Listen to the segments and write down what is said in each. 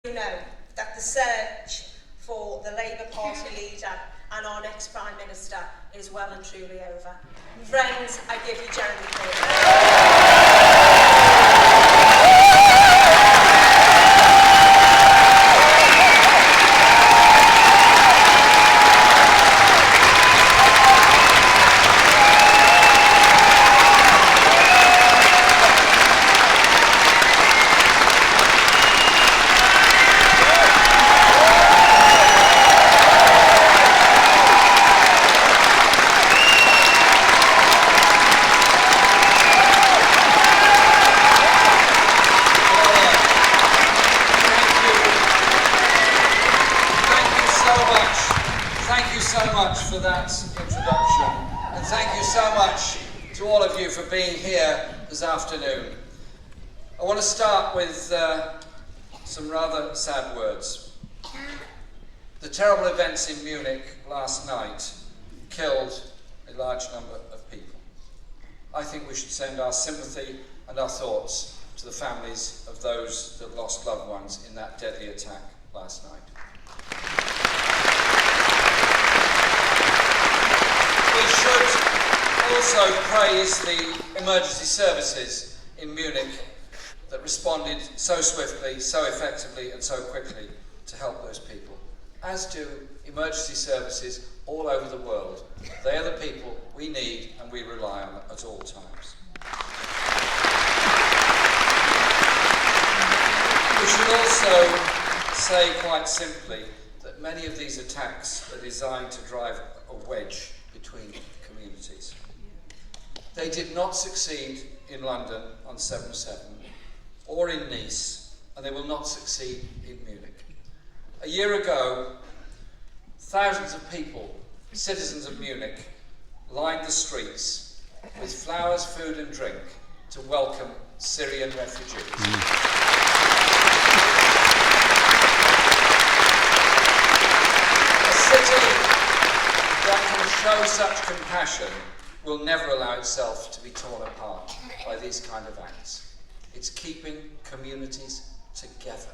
You know that the search for the Labour Party leader and our next Prime Minister is well and truly over. Friends, I give you Jeremy Corbyn. For that introduction, and thank you so much to all of you for being here this afternoon. I want to start with some rather sad words. The terrible events in Munich last night killed a large number of people. I think we should send our sympathy and our thoughts to the families of those that lost loved ones in that deadly attack last night. We should also praise the emergency services in Munich that responded so swiftly, so effectively and so quickly to help those people, as do emergency services all over the world. They are the people we need and we rely on at all times. We should also say quite simply that many of these attacks are designed to drive a wedge between communities. They did not succeed in London on 7/7 or in Nice, and they will not succeed in Munich. A year ago, thousands of people, citizens of Munich, lined the streets with flowers, food and drink to welcome Syrian refugees. A city that can show such compassion will never allow itself to be torn apart by these kind of acts. It's keeping communities together,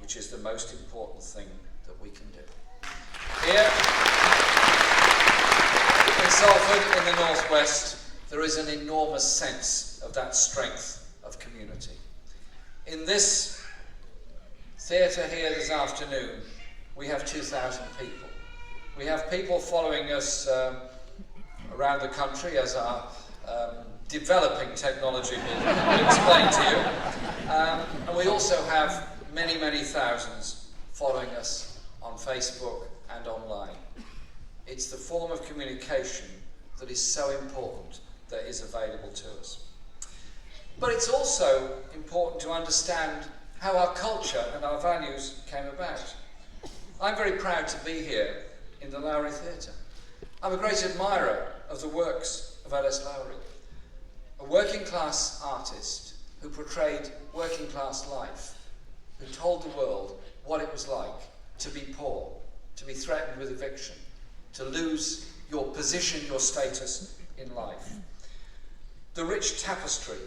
which is the most important thing that we can do. Here in Salford, in the northwest, there is an enormous sense of that strength of community. In this theatre here this afternoon, we have 2,000 people. We have people following us around the country, as our developing technology will explain to you. And we also have many, many thousands following us on Facebook and online. It's the form of communication that is so important that is available to us. But it's also important to understand how our culture and our values came about. I'm very proud to be here in the Lowry Theatre. I'm a great admirer of the works of Alice Lowry, a working class artist who portrayed working class life, who told the world what it was like to be poor, to be threatened with eviction, to lose your position, your status in life. The rich tapestry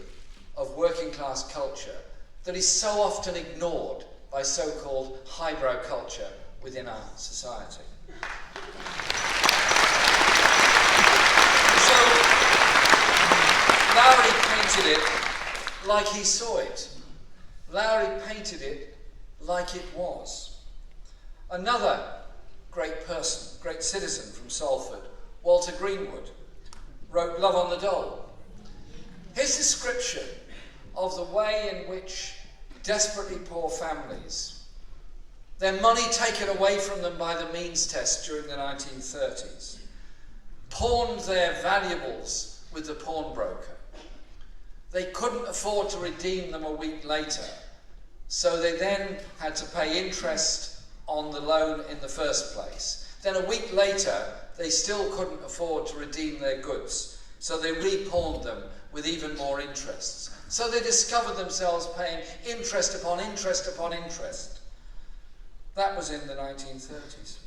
of working class culture that is so often ignored by so-called highbrow culture within our society. So, Lowry painted it like he saw it. Lowry painted it like it was. Another great person, great citizen from Salford, Walter Greenwood, wrote Love on the Dole. His description of the way in which desperately poor families, their money taken away from them by the means test during the 1930s, pawned their valuables with the pawnbroker. They couldn't afford to redeem them a week later, so they then had to pay interest on the loan in the first place. Then a week later, they still couldn't afford to redeem their goods, so they repawned them with even more interests. So they discovered themselves paying interest upon interest upon interest. That was in the 1930s.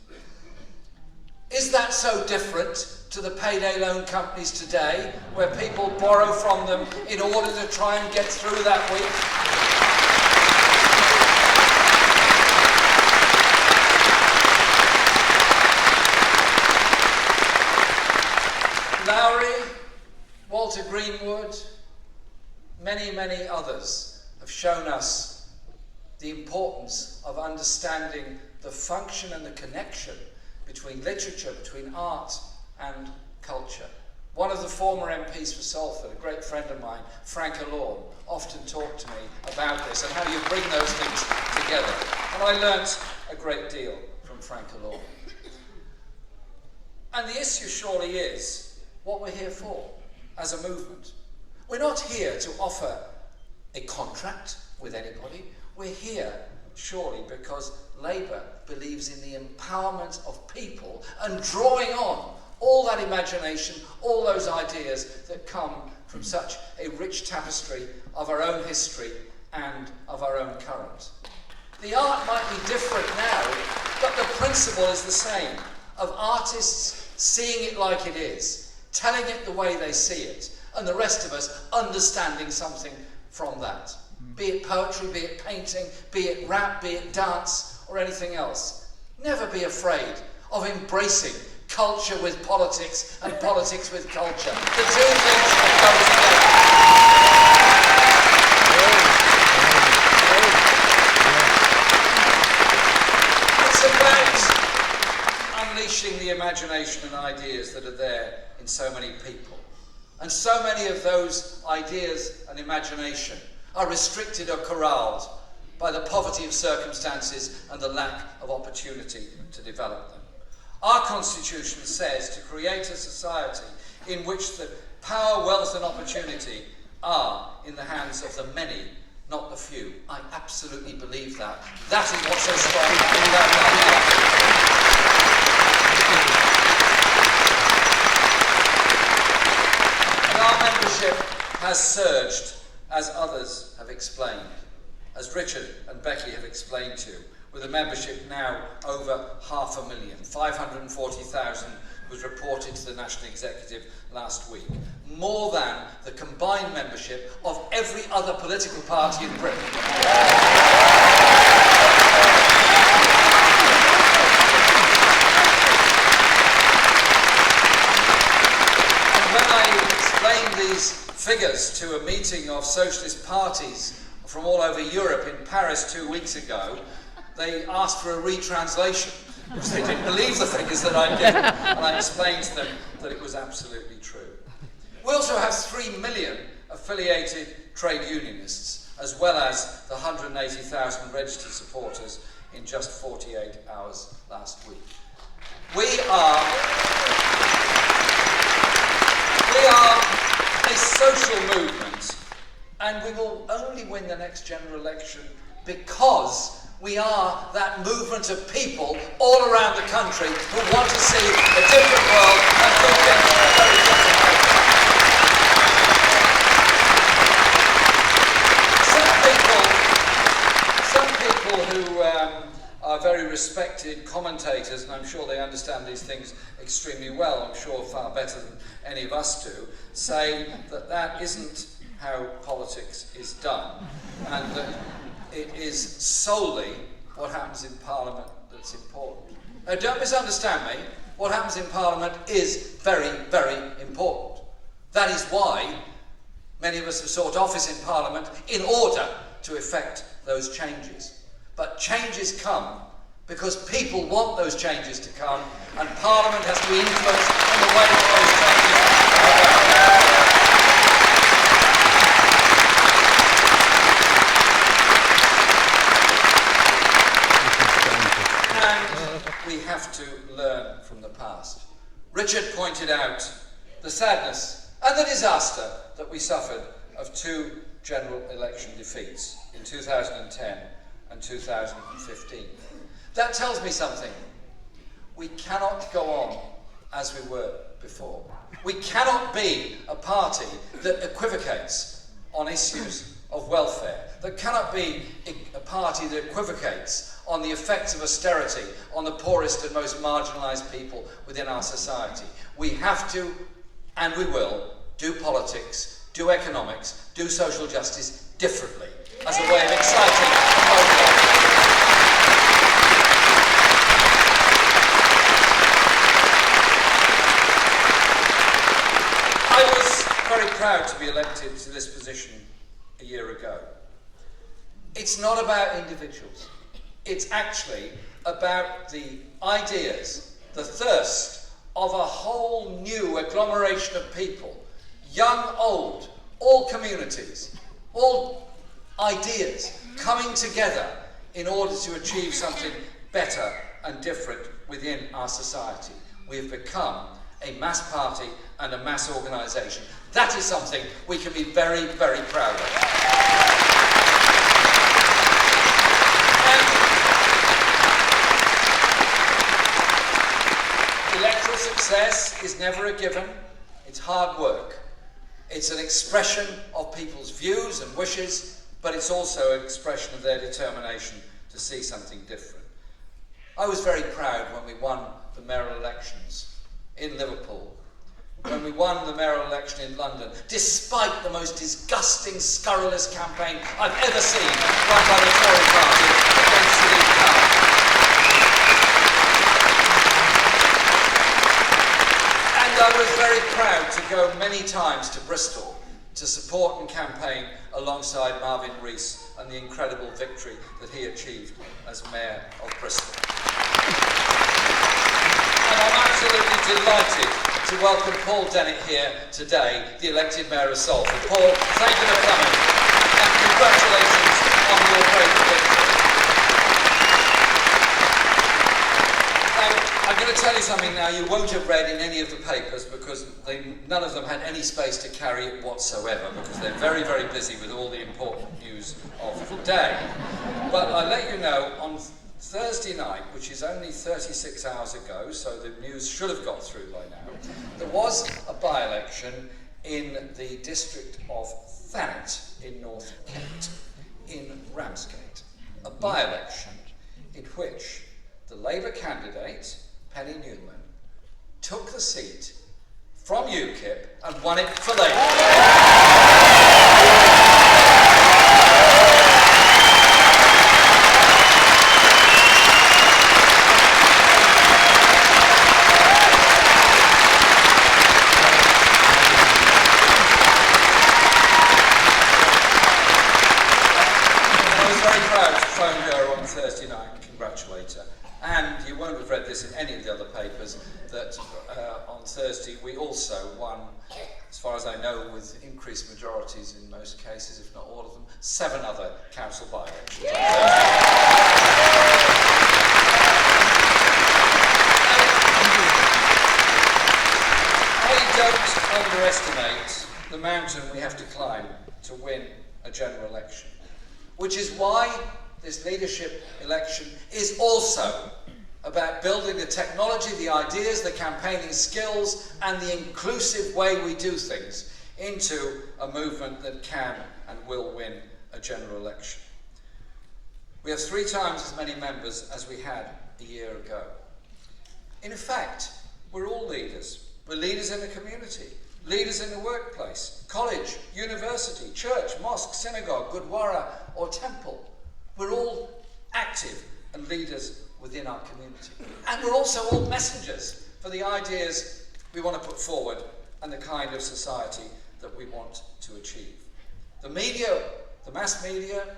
Is that so different to the payday loan companies today, where people borrow from them in order to try and get through that week? Lowry, Walter Greenwood, many, many others have shown us the importance of understanding the function and the connection between literature, between art and culture. One of the former MPs for Salford, a great friend of mine, Frank Alorn, often talked to me about this and how you bring those things together. And I learnt a great deal from Frank Alorn. And the issue surely is what we're here for as a movement. We're not here to offer a contract with anybody. We're here surely because Labour believes in the empowerment of people and drawing on all that imagination, all those ideas that come from such a rich tapestry of our own history and of our own current. The art might be different now, but the principle is the same, of artists seeing it like it is, telling it the way they see it, and the rest of us understanding something from that. Be it poetry, be it painting, be it rap, be it dance, or anything else. Never be afraid of embracing culture with politics and politics with culture. The two things go together. It's about unleashing the imagination and ideas that are there in so many people. And so many of those ideas and imagination are restricted or corralled by the poverty of circumstances and the lack of opportunity to develop them. Our Constitution says to create a society in which the power, wealth and opportunity are in the hands of the many, not the few. I absolutely believe that. That is what's so strong about our membership has surged, as others have explained, as Richard and Becky have explained to, with a membership now over 500,000. 540,000 was reported to the National Executive last week. More than the combined membership of every other political party in Britain. And when I explained these figures to a meeting of socialist parties from all over Europe in Paris 2 weeks ago, they asked for a retranslation because they didn't believe the figures that I'd given, and I explained to them that it was absolutely true. We also have 3 million affiliated trade unionists, as well as the 180,000 registered supporters in just 48 hours last week. We are a social movement, and we will only win the next general election because we are that movement of people all around the country who want to see a different world and do things in a very different way. Some people who are very respected commentators, and I'm sure they understand these things extremely well, I'm sure far better than any of us do, say that that isn't how politics is done, and that it is solely what happens in Parliament that's important. Now, don't misunderstand me. What happens in Parliament is very, very important. That is why many of us have sought office in Parliament in order to effect those changes. But changes come because people want those changes to come, and Parliament has to be influenced in the way that those changes are. We have to learn from the past. Richard pointed out the sadness and the disaster that we suffered of 2 general election defeats in 2010 and 2015. That tells me something. We cannot go on as we were before. We cannot be a party that equivocates on issues of welfare, that cannot be a party that equivocates on the effects of austerity on the poorest and most marginalised people within our society. We have to, and we will, do politics, do economics, do social justice differently as a way of exciting and motivating. very proud to be elected to this position a year ago. It's not about individuals. It's actually about the ideas, the thirst of a whole new agglomeration of people, young, old, all communities, all ideas coming together in order to achieve something better and different within our society. We have become a mass party and a mass organisation. That is something we can be very, very proud of. And electoral success is never a given. It's hard work. It's an expression of people's views and wishes, but it's also an expression of their determination to see something different. I was very proud when we won the mayoral elections in Liverpool, when we won the mayoral election in London, despite the most disgusting, scurrilous campaign I've ever seen run by the Tory party against the Leave power. And I was very proud to go many times to Bristol to support and campaign alongside Marvin Rees and the incredible victory that he achieved as Mayor of Bristol. And I'm absolutely delighted to welcome Paul Dennett here today, the elected Mayor of Salford. Paul, thank you for coming, and congratulations on your great victory. I'm going to tell you something now you won't have read in any of the papers, because none of them had any space to carry it whatsoever, because they're very, very busy with all the important news of the day. But I'll let you know, on Thursday night, which is only 36 hours ago, so the news should have got through by now, there was a by-election in the district of Thanet in North Kent, in Ramsgate. A by-election in which the Labour candidate, Penny Newman, took the seat from UKIP and won it for Labour. Thursday night and congratulate her. And you won't have read this in any of the other papers, that on Thursday we also won, as far as I know, with increased majorities in most cases, if not all of them, 7 other council by-elections. I don't underestimate the mountain we have to climb to win a general election, which is why this leadership election is also about building the technology, the ideas, the campaigning skills, and the inclusive way we do things into a movement that can and will win a general election. We have 3 times as many members as we had a year ago. In fact, we're all leaders. We're leaders in the community, leaders in the workplace, college, university, church, mosque, synagogue, gurdwara, or temple. We're all active and leaders within our community. And we're also all messengers for the ideas we want to put forward and the kind of society that we want to achieve. The media, the mass media,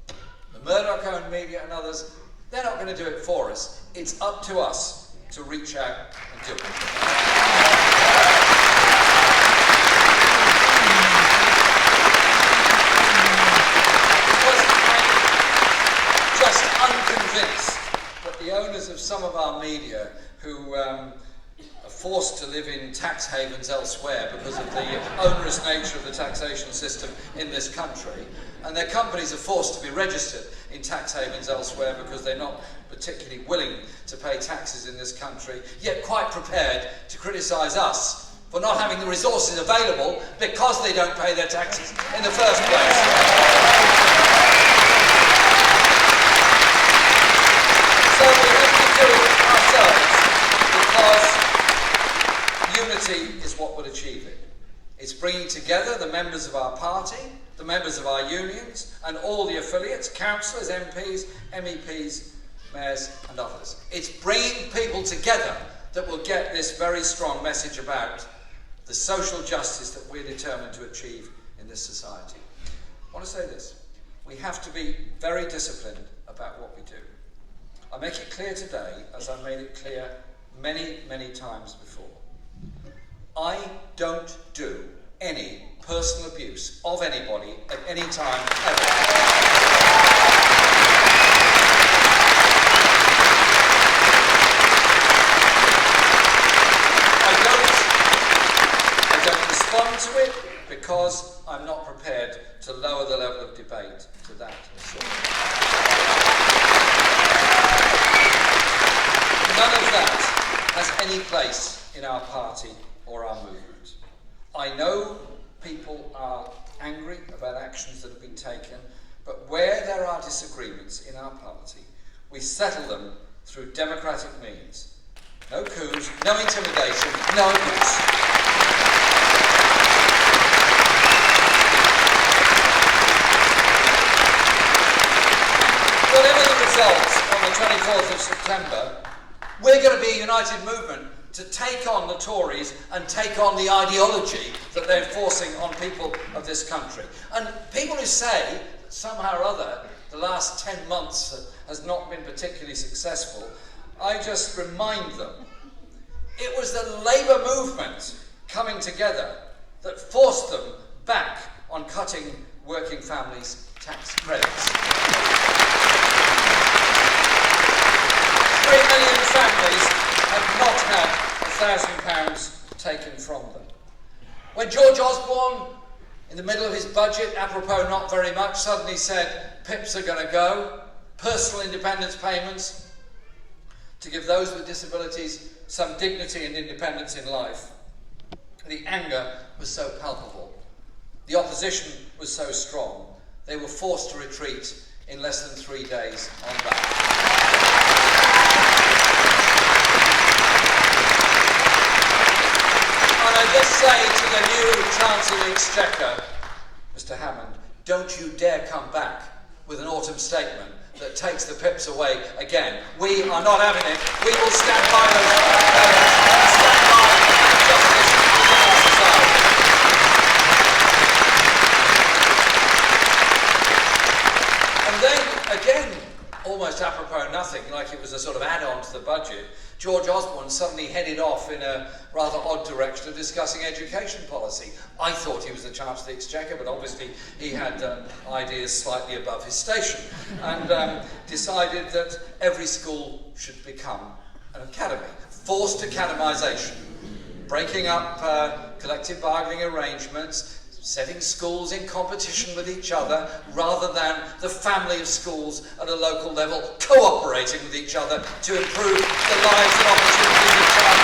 the Murdoch-owned media and others, they're not going to do it for us. It's up to us to reach out and do it. Unconvinced that the owners of some of our media, who are forced to live in tax havens elsewhere because of the onerous nature of the taxation system in this country, and their companies are forced to be registered in tax havens elsewhere because they're not particularly willing to pay taxes in this country, yet quite prepared to criticise us for not having the resources available because they don't pay their taxes in the first place. So we have to do it ourselves, because unity is what will achieve it. It's bringing together the members of our party, the members of our unions, and all the affiliates, councillors, MPs, MEPs, mayors, and others. It's bringing people together that will get this very strong message about the social justice that we're determined to achieve in this society. I want to say this. We have to be very disciplined about what we do. I make it clear today, as I've made it clear many, many times before. I don't do any personal abuse of anybody at any time, ever. I don't respond to it because I'm not prepared to lower the level of debate to that sort. None of that has any place in our party or our movement. I know people are angry about actions that have been taken, but where there are disagreements in our party, we settle them through democratic means. No coups, no intimidation, no abuse. Whatever the results on the 24th of September, we're going to be a united movement to take on the Tories and take on the ideology that they're forcing on people of this country. And people who say that somehow or other the last 10 months has not been particularly successful, I just remind them it was the Labour movement coming together that forced them back on cutting working families' tax credits. 3 million families have not had £1,000 taken from them. When George Osborne, in the middle of his budget, apropos not very much, suddenly said PIPs are going to go, personal independence payments, to give those with disabilities some dignity and independence in life, the anger was so palpable. The opposition was so strong. They were forced to retreat in less than 3 days on that. And I just say to the new Chancellor of the Exchequer, Mr Hammond, don't you dare come back with an autumn statement that takes the PIPs away again. We are not having it. We will stand by those and stand by justice in our society. And then, again, almost apropos nothing, like it was a sort of add-on to the budget, George Osborne suddenly headed off in a rather odd direction of discussing education policy. I thought he was the Chancellor of the Exchequer, but obviously he had ideas slightly above his station, and decided that every school should become an academy. Forced academisation, breaking up collective bargaining arrangements, setting schools in competition with each other rather than the family of schools at a local level cooperating with each other to improve the lives and opportunities of children.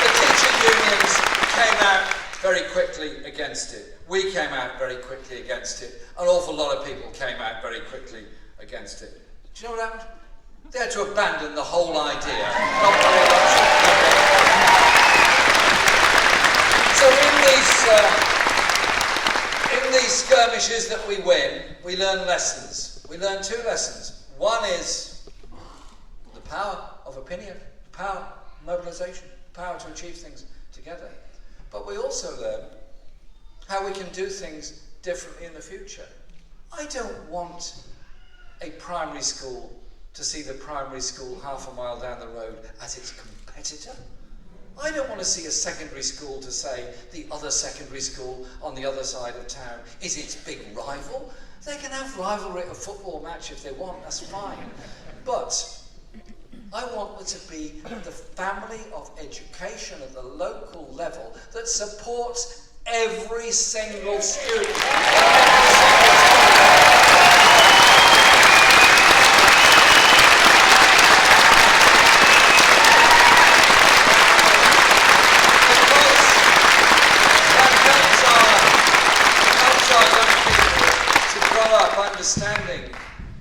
The teaching unions came out very quickly against it. We came out very quickly against it. An awful lot of people came out very quickly against it. Do you know what happened? They had to abandon the whole idea. Not very much. So in these skirmishes that we win, we learn lessons. We learn 2 lessons. One is the power of opinion, the power of mobilisation, the power to achieve things together. But we also learn how we can do things differently in the future. I don't want a primary school to see the primary school half a mile down the road as its competitor. I don't want to see a secondary school to say the other secondary school on the other side of town is its big rival. They can have rivalry at a football match if they want, that's fine. But I want there to be the family of education at the local level that supports every single student. Understanding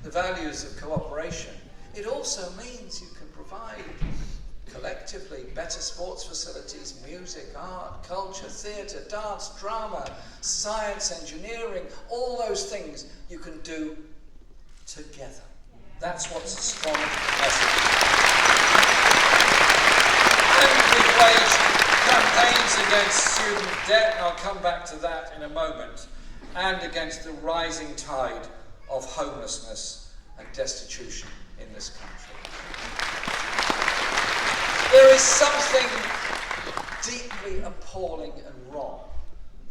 the values of cooperation, it also means you can provide collectively better sports facilities, music, art, culture, theatre, dance, drama, science, engineering, all those things you can do together. That's what's a strong message. against student debt, and I'll come back to that in a moment, and against the rising tide of homelessness and destitution in this country. There is something deeply appalling and wrong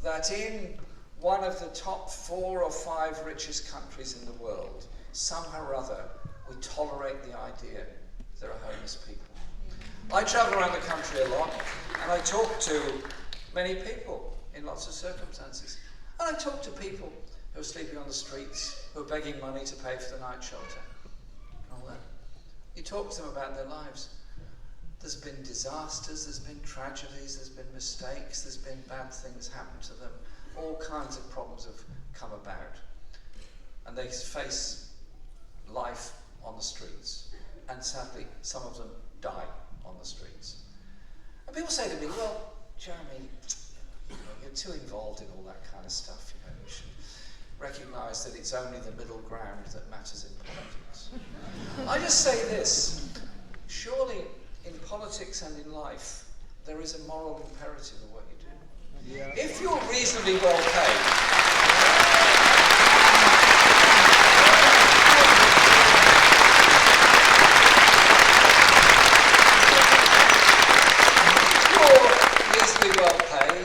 that in one of the top 4 or 5 richest countries in the world, somehow or other, we tolerate the idea there are homeless people. I travel around the country a lot, and I talk to many people in lots of circumstances. And I talk to people who are sleeping on the streets, who are begging money to pay for the night shelter, and all that. You talk to them about their lives. There's been disasters, there's been tragedies, there's been mistakes, there's been bad things happen to them. All kinds of problems have come about. And they face life on the streets. And sadly, some of them die on the streets. And people say to me, well, Jeremy, you're too involved in all that kind of stuff. You should recognise that it's only the middle ground that matters in politics. I just say this, surely in politics and in life, there is a moral imperative of what you do. Yeah. If you're reasonably well paid,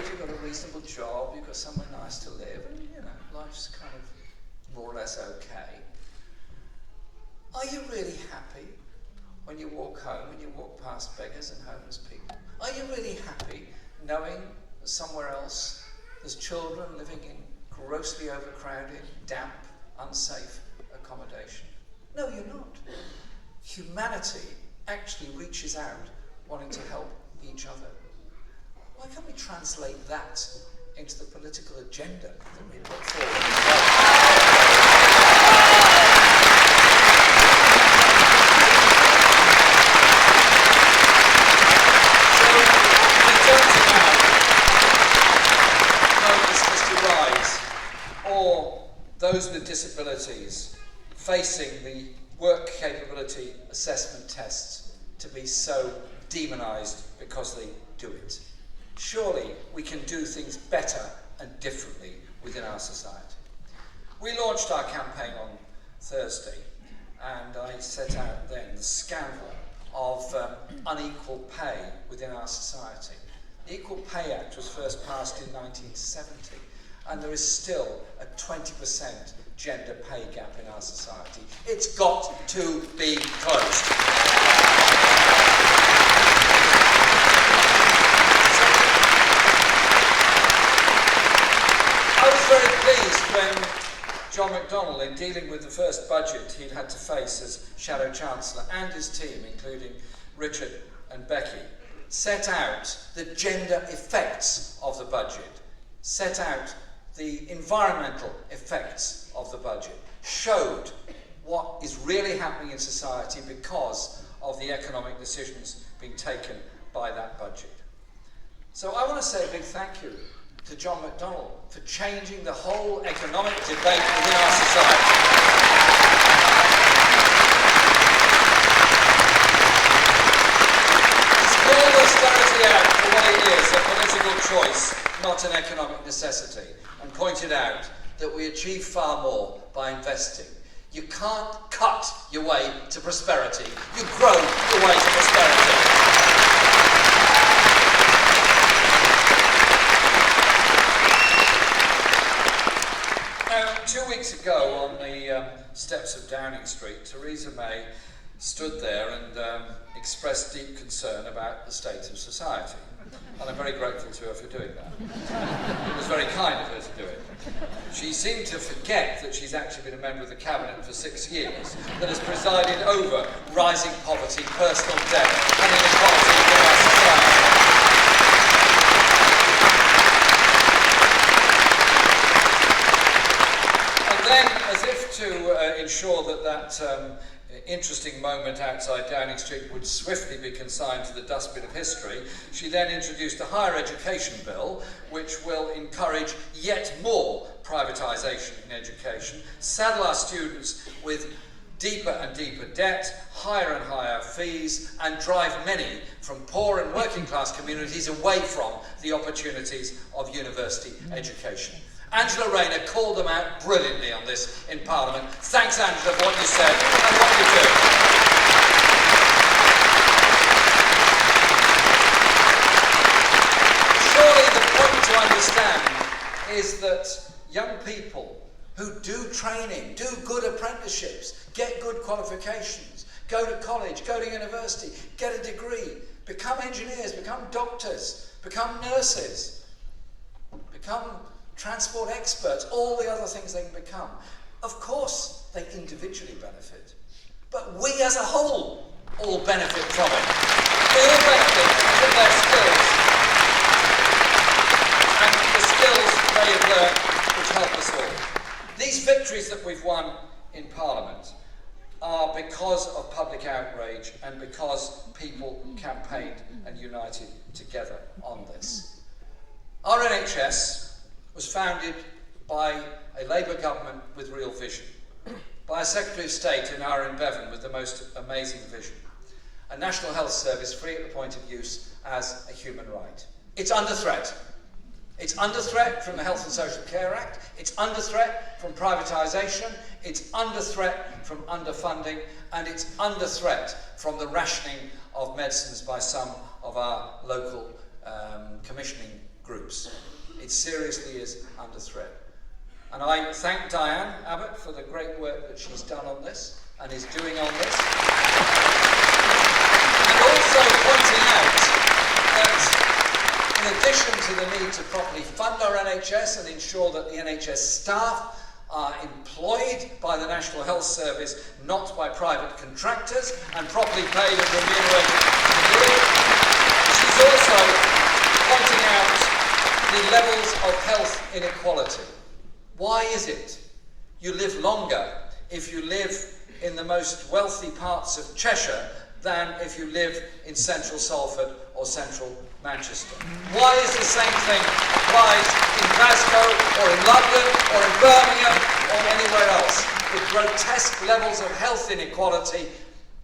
you've got a reasonable job, you've got somewhere nice to live, and life's kind of more or less okay. Are you really happy when you walk home and you walk past beggars and homeless people? Are you really happy knowing that somewhere else there's children living in grossly overcrowded, damp, unsafe accommodation? No, you're not. Humanity actually reaches out wanting to help each other. Why can't we translate that into the political agenda that we put forward? So we don't allow homelessness to rise, or those with disabilities facing the work capability assessment tests to be so demonised because they do it. Surely we can do things better and differently within our society. We launched our campaign on Thursday, and I set out then the scandal of unequal pay within our society. The Equal Pay Act was first passed in 1970, and there is still a 20% gender pay gap in our society. It's got to be closed. I was very pleased when John McDonnell, in dealing with the first budget he'd had to face as Shadow Chancellor, and his team, including Richard and Becky, set out the gender effects of the budget, set out the environmental effects of the budget, showed what is really happening in society because of the economic decisions being taken by that budget. So I want to say a big thank you to John McDonnell for changing the whole economic debate within our society. He's called austerity out for what it is, a political choice, not an economic necessity, and pointed out that we achieve far more by investing. You can't cut your way to prosperity, you grow your way to prosperity. Now, 2 weeks ago on the steps of Downing Street, Theresa May stood there and expressed deep concern about the state of society. And I'm very grateful to her for doing that. It was very kind of her to do it. She seemed to forget that she's actually been a member of the cabinet for 6 years, that has presided over rising poverty, personal debt and inequality in our society. And then, as if to ensure that that interesting moment outside Downing Street would swiftly be consigned to the dustbin of history, she then introduced a higher education bill which will encourage yet more privatisation in education, saddle our students with deeper and deeper debt, higher and higher fees, and drive many from poor and working class communities away from the opportunities of university education. Angela Rayner called them out brilliantly on this in Parliament. Thanks, Angela, for what you said and what you do. Surely the point to understand is that young people who do training, do good apprenticeships, get good qualifications, go to college, go to university, get a degree, become engineers, become doctors, become nurses, become transport experts, all the other things they can become. Of course, they individually benefit, but we as a whole all benefit from it. They all benefit from their skills and the skills they have learned which help us all. These victories that we've won in Parliament are because of public outrage and because people campaigned and united together on this. Our NHS was founded by a Labour government with real vision, by a Secretary of State in Aaron Bevan with the most amazing vision, a National Health Service free at the point of use as a human right. It's under threat. It's under threat from the Health and Social Care Act, it's under threat from privatisation, it's under threat from underfunding, and it's under threat from the rationing of medicines by some of our local commissioning groups. It seriously is under threat. And I thank Diane Abbott for the great work that she's done on this and is doing on this. And also pointing out that in addition to the need to properly fund our NHS and ensure that the NHS staff are employed by the National Health Service, not by private contractors, and properly paid and remunerated to do it, she's also pointing out the levels of health inequality. Why is it you live longer if you live in the most wealthy parts of Cheshire than if you live in central Salford or central Manchester? Why is the same thing applied in Glasgow or in London or in Birmingham or anywhere else? With grotesque levels of health inequality,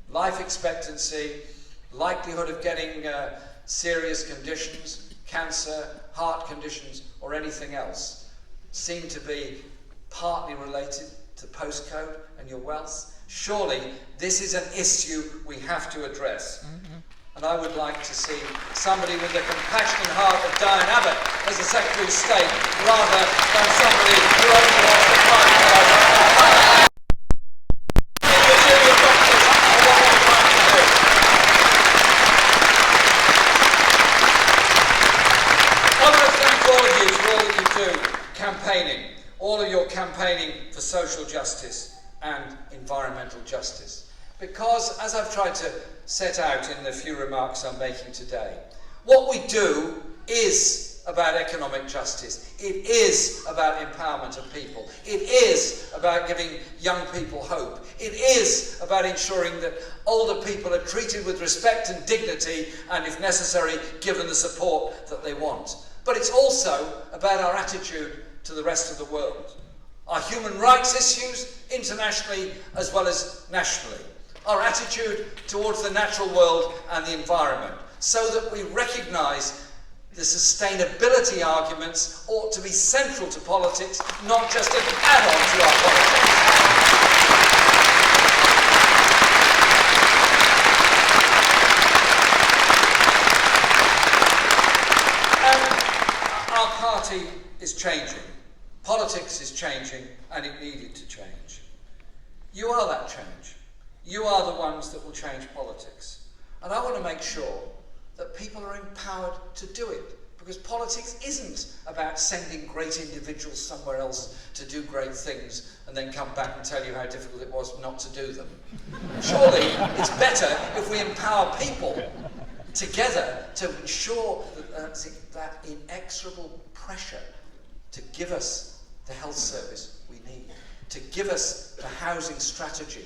life expectancy, likelihood of getting serious conditions, cancer, heart conditions or anything else seem to be partly related to postcode and your wealth. Surely this is an issue we have to address. And I would like to see somebody with the compassionate heart of Diane Abbott as the Secretary of State, rather than somebody who only wants to privatise. I want to thank all of you for all that you do, campaigning, all of your campaigning for social justice and environmental justice. Because, as I've tried to set out in the few remarks I'm making today, what we do is about economic justice. It is about empowerment of people. It is about giving young people hope. It is about ensuring that older people are treated with respect and dignity and, if necessary, given the support that they want. But it's also about our attitude to the rest of the world. Our human rights issues, internationally as well as nationally. Our attitude towards the natural world and the environment, so that we recognise the sustainability arguments ought to be central to politics, not just an add-on to our politics. And our party is changing. Politics is changing, and it needed to change. You are that change. You are the ones that will change politics. And I want to make sure that people are empowered to do it. Because politics isn't about sending great individuals somewhere else to do great things and then come back and tell you how difficult it was not to do them. Surely it's better if we empower people together to ensure that inexorable pressure to give us the health service we need, to give us the housing strategy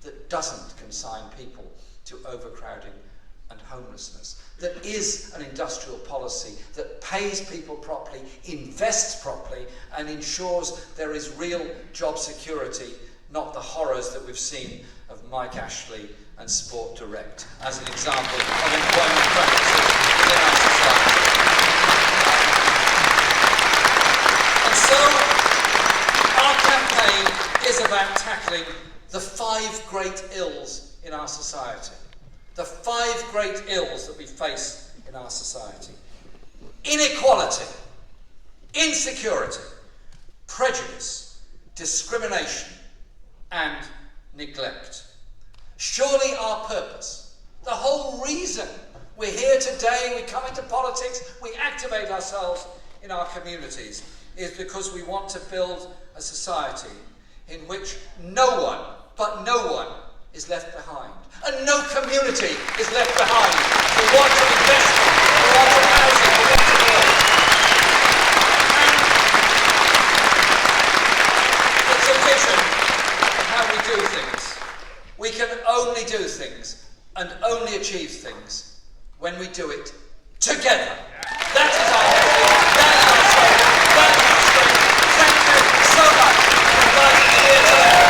that doesn't consign people to overcrowding and homelessness, that is an industrial policy that pays people properly, invests properly, and ensures there is real job security, not the horrors that we've seen of Mike Ashley and Sport Direct as an example of employment practices within our society. And so, our campaign is about tackling the 5 great ills in our society. The 5 great ills that we face in our society. Inequality, insecurity, prejudice, discrimination, and neglect. Surely our purpose, the whole reason we're here today, we come into politics, we activate ourselves in our communities, is because we want to build a society in which no one, but no one, is left behind. And no community is left behind for want of investment, for want of housing, for want of work. And it's a vision of how we do things. We can only do things and only achieve things when we do it together. That is our message, that is our slogan, that is our strength. Thank you so much for inviting me here today.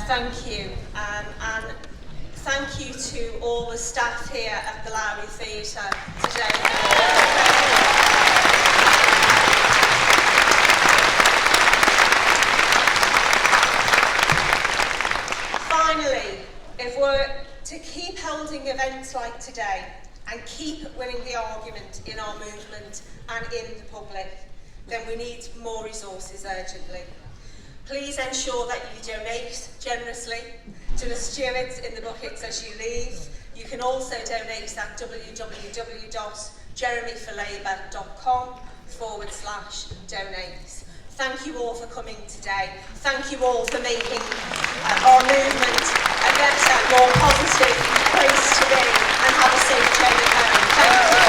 Thank you, and thank you to all the staff here at the Lowry Theatre today. Finally, if we're to keep holding events like today and keep winning the argument in our movement and in the public, then we need more resources urgently. Please ensure that you donate generously to the stewards in the buckets as you leave. You can also donate at www.jeremyforlabour.com/donate. Thank you all for coming today. Thank you all for making our movement a better, more positive place to be, and have a safe journey home. Thank you.